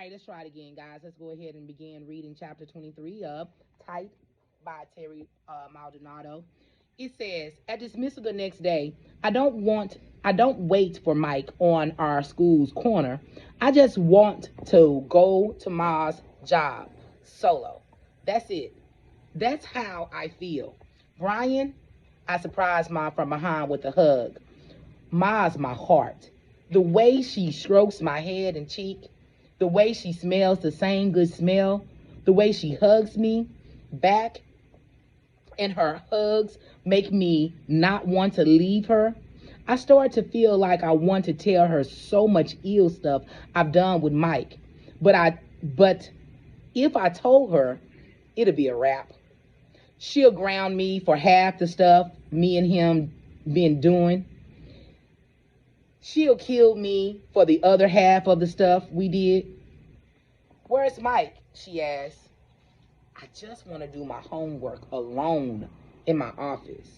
right, let's try it again, guys. Let's go ahead and begin reading chapter 23 of Tight by Terry Maldonado. It says, at dismissal the next day, I don't wait for Mike on our school's corner. I just want to go to Ma's job solo. That's it. That's how I feel. Brian, I surprised Ma from behind with a hug. Ma's my heart. The way she strokes my head and cheek, the way she smells the same good smell, the way she hugs me back, and her hugs make me not want to leave her. I start to feel like I want to tell her so much ill stuff I've done with Mike. But if I told her, it'll be a wrap. She'll ground me for half the stuff me and him been doing. She'll kill me for the other half of the stuff we did. Where's Mike? She asked. I just want to do my homework alone in my office.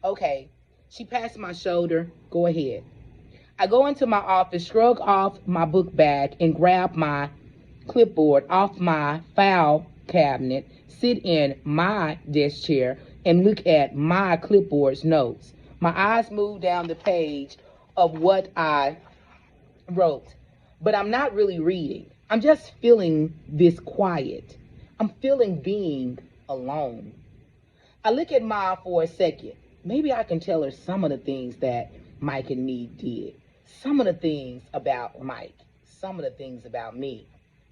Okay. She passed my shoulder. Go ahead. I go into my office, shrug off my book bag, and grab my clipboard off my file cabinet, sit in my desk chair, and look at my clipboard's notes. My eyes move down the page of what I wrote, but I'm not really reading. I'm just feeling this quiet. I'm feeling being alone. I look at Ma for a second. Maybe I can tell her some of the things that Mike and me did. Some of the things about Mike. Some of the things about me.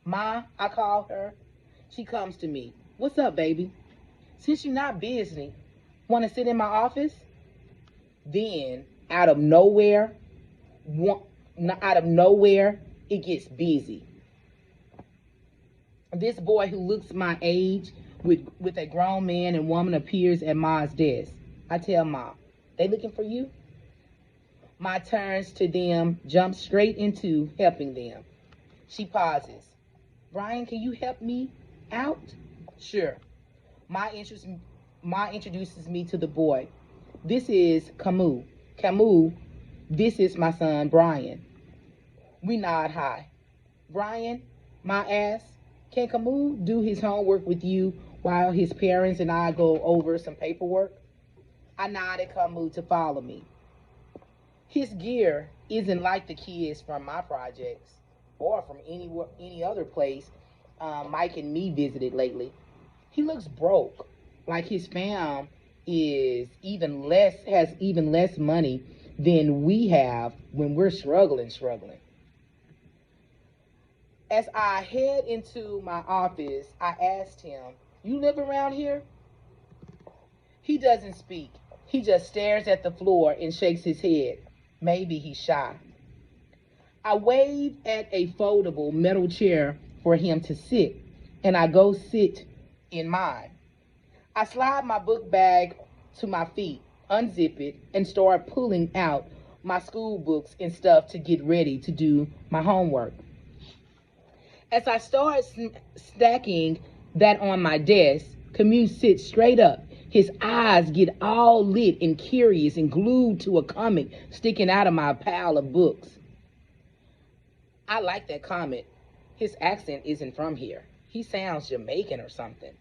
Ma, I call her. She comes to me. What's up, baby? Since you're not busy, want to sit in my office? Then, out of nowhere, it gets busy. This boy who looks my age with a grown man and woman appears at Ma's desk. I tell Ma, they looking for you? Ma turns to them, jumps straight into helping them. She pauses. Brian, can you help me out? Sure. Ma introduces me to the boy. This is Camus. Camus, this is my son, Brian. We nod high. Brian, Ma asks, can Camus do his homework with you while his parents and I go over some paperwork? I nod at Camus to follow me. His gear isn't like the kids from my projects or from any other place Mike and me visited lately. He looks broke, like his fam has even less money than we have when we're struggling. As I head into my office, I asked him, you live around here? He doesn't speak. He just stares at the floor and shakes his head. Maybe he's shy. I wave at a foldable metal chair for him to sit, and I go sit in mine. I slide my book bag to my feet, unzip it, and start pulling out my school books and stuff to get ready to do my homework. As I start stacking that on my desk, Camus sits straight up. His eyes get all lit and curious and glued to a comic sticking out of my pile of books. I like that comic. His accent isn't from here. He sounds Jamaican or something.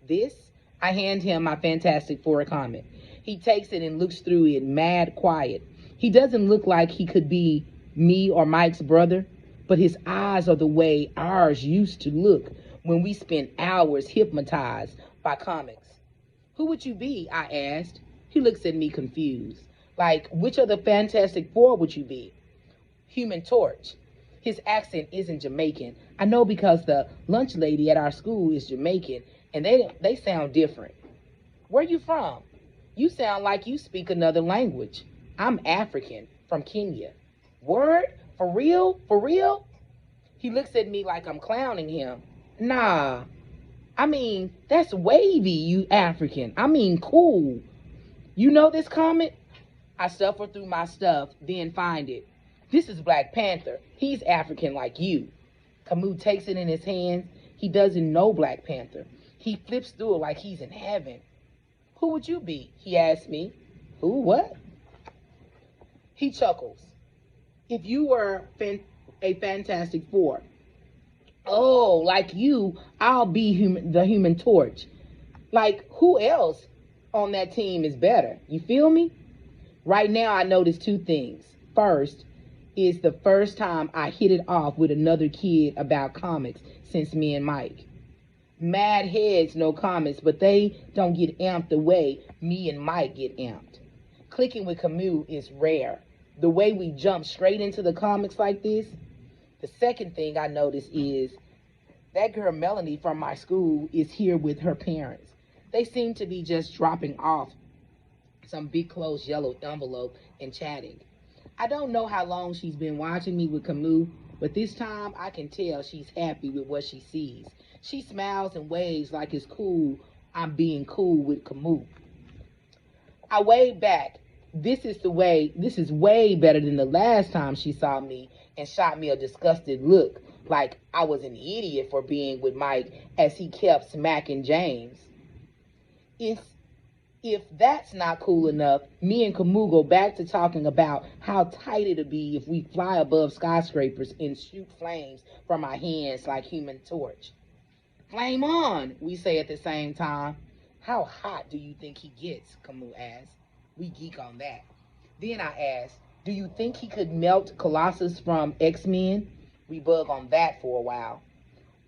This, I hand him my Fantastic Four comic. He takes it and looks through it mad quiet. He doesn't look like he could be me or Mike's brother, but his eyes are the way ours used to look when we spent hours hypnotized by comics. Who would you be? I asked. He looks at me confused. Like, which of the Fantastic Four would you be? Human Torch. His accent isn't Jamaican. I know because the lunch lady at our school is Jamaican, and they sound different. Where you from? You sound like you speak another language. I'm African, from Kenya. Word? For real? For real? He looks at me like I'm clowning him. Nah. I mean, that's wavy, you African. I mean, cool. You know this comic? I shuffle through my stuff, then find it. This is Black Panther. He's African like you. Camus takes it in his hands. He doesn't know Black Panther. He flips through it like he's in heaven. Who would you be? He asks me. Who, what? He chuckles. If you were a Fantastic Four, Oh, like you, I'll be the Human Torch. Like, who else on that team is better? You feel me? Right now, I notice two things. First, is the first time I hit it off with another kid about comics since me and Mike. Mad heads know comics, but they don't get amped the way me and Mike get amped. Clicking with Camus is rare. The way we jump straight into the comics like this. The second thing I notice is that girl Melanie from my school is here with her parents. They seem to be just dropping off some big closed yellow envelope and chatting. I don't know how long she's been watching me with Camus, but this time I can tell she's happy with what she sees. She smiles and waves like it's cool I'm being cool with Camus. I wave back. This is way better than the last time she saw me and shot me a disgusted look like I was an idiot for being with Mike as he kept smacking James. If if that's not cool enough, me and Camus go back to talking about how tight it'll be if we fly above skyscrapers and shoot flames from our hands like Human Torch. Flame on, we say at the same time. How hot do you think he gets? Camus asks. We geek on that. Then I ask, do you think he could melt Colossus from X-Men? We bug on that for a while.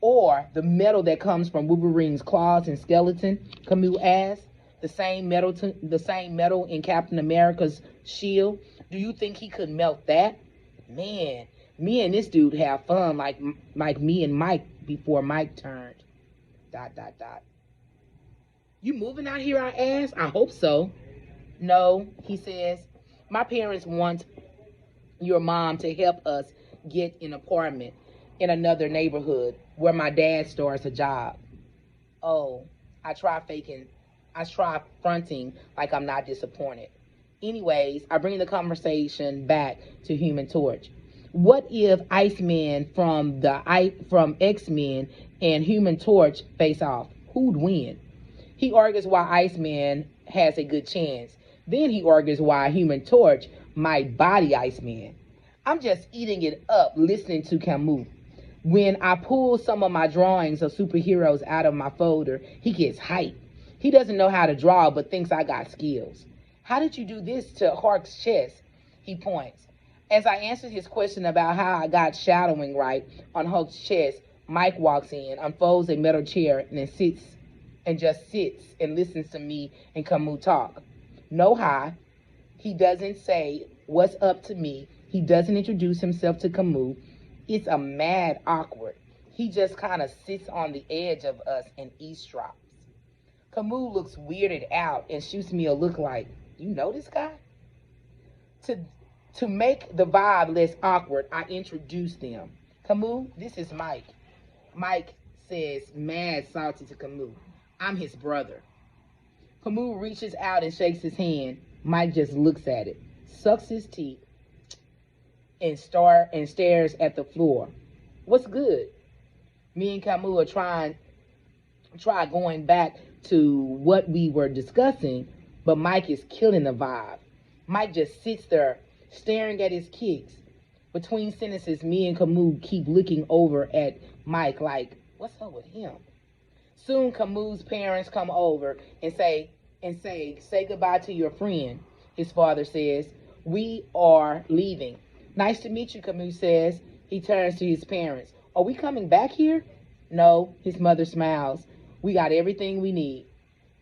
Or the metal that comes from Wolverine's claws and skeleton? Camus asks. The same metal in Captain America's shield. Do you think he could melt that? Man, me and this dude have fun like me and Mike before Mike turned. Dot dot dot. You moving out here? I asked. I hope so. No, he says. My parents want your mom to help us get an apartment in another neighborhood where my dad starts a job. Oh, I try faking. I try fronting like I'm not disappointed. Anyways, I bring the conversation back to Human Torch. What if Iceman from X-Men and Human Torch face off? Who'd win? He argues why Iceman has a good chance. Then he argues why Human Torch might body Iceman. I'm just eating it up listening to Camus. When I pull some of my drawings of superheroes out of my folder, he gets hyped. He doesn't know how to draw, but thinks I got skills. How did you do this to Hulk's chest? He points. As I answered his question about how I got shadowing right on Hulk's chest, Mike walks in, unfolds a metal chair, and just sits and listens to me and Camus talk. No hi. He doesn't say what's up to me. He doesn't introduce himself to Camus. It's a mad awkward. He just kind of sits on the edge of us and eavesdrops. Camus looks weirded out and shoots me a look like, you know this guy? To make the vibe less awkward, I introduce them. Camus, this is Mike. Mike says, mad salty to Camus. I'm his brother. Camus reaches out and shakes his hand. Mike just looks at it, sucks his teeth, and stares at the floor. What's good? Me and Camus are try going back to what we were discussing, but Mike is killing the vibe. Mike just sits there staring at his kicks. Between sentences, me and Camus keep looking over at Mike like, what's up with him? Soon Camus' parents come over and say goodbye to your friend. His father says, we are leaving. Nice to meet you, Camus says. He turns to his parents. Are we coming back here? No, his mother smiles. We got everything we need.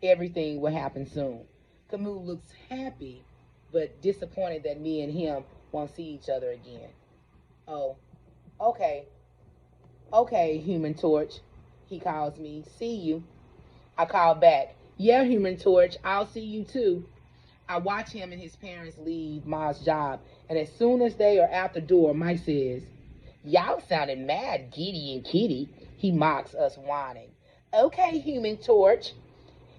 Everything will happen soon. Camus looks happy, but disappointed that me and him won't see each other again. Oh, okay. Okay, Human Torch, he calls me. See you. I call back. Yeah, Human Torch, I'll see you too. I watch him and his parents leave Ma's job, and as soon as they are out the door, Mike says, y'all sounding mad, giddy and kitty. He mocks us whining. Okay, Human Torch.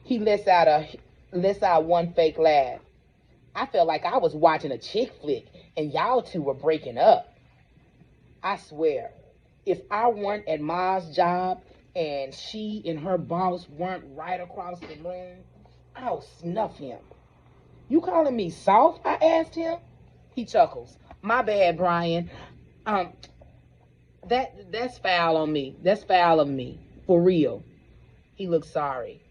He lets out one fake laugh. I felt like I was watching a chick flick and y'all two were breaking up. I swear, if I weren't at Ma's job and she and her boss weren't right across the room, I'll snuff him. You calling me soft? I asked him. He chuckles. My bad, Brian. That's foul on me. That's foul of me. For real. He looks sorry.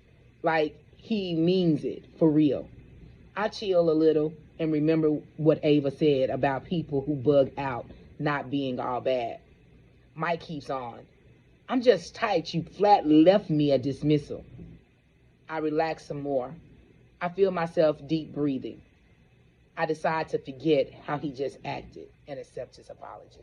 Like he means it. For real. I chill a little and remember what Ava said about people who bug out not being all bad. Mike keeps on. I'm just tight. You flat left me a dismissal. I relax some more. I feel myself deep breathing. I decide to forget how he just acted and accept his apology.